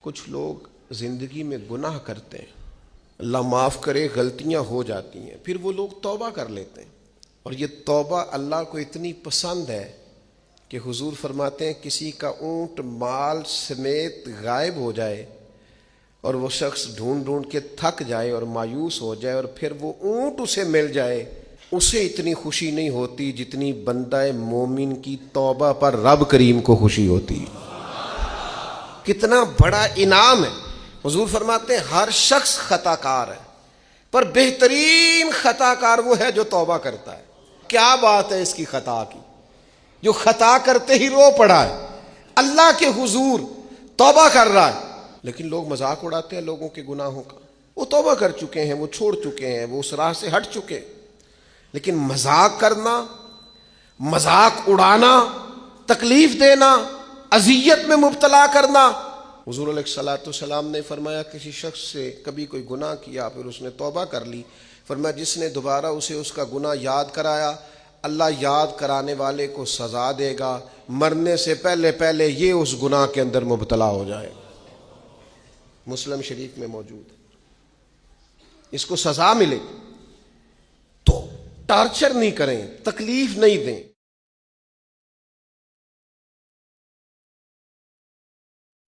کچھ لوگ زندگی میں گناہ کرتے ہیں، اللہ معاف کرے غلطیاں ہو جاتی ہیں، پھر وہ لوگ توبہ کر لیتے ہیں، اور یہ توبہ اللہ کو اتنی پسند ہے کہ حضور فرماتے ہیں کسی کا اونٹ مال سمیت غائب ہو جائے اور وہ شخص ڈھونڈ ڈھونڈ کے تھک جائے اور مایوس ہو جائے اور پھر وہ اونٹ اسے مل جائے، اسے اتنی خوشی نہیں ہوتی جتنی بندہ مومن کی توبہ پر رب کریم کو خوشی ہوتی۔ کتنا بڑا انعام ہے۔ حضور فرماتے ہیں ہر شخص خطا کار ہے، پر بہترین خطا کار وہ ہے جو توبہ کرتا ہے۔ کیا بات ہے اس کی خطا کی، جو خطا کرتے ہی رو پڑا ہے، اللہ کے حضور توبہ کر رہا ہے۔ لیکن لوگ مذاق اڑاتے ہیں لوگوں کے گناہوں کا، وہ توبہ کر چکے ہیں، وہ چھوڑ چکے ہیں، وہ اس راہ سے ہٹ چکے، لیکن مذاق کرنا، مذاق اڑانا، تکلیف دینا، اذیت میں مبتلا کرنا۔ حضور علیہ الصلوۃ والسلام نے فرمایا کسی شخص سے کبھی کوئی گناہ کیا پھر اس نے توبہ کر لی، فرمایا جس نے دوبارہ اسے اس کا گناہ یاد کرایا اللہ یاد کرانے والے کو سزا دے گا، مرنے سے پہلے پہلے یہ اس گناہ کے اندر مبتلا ہو جائے۔ مسلم شریف میں موجود ہے، اس کو سزا ملے تو ٹارچر نہیں کریں، تکلیف نہیں دیں۔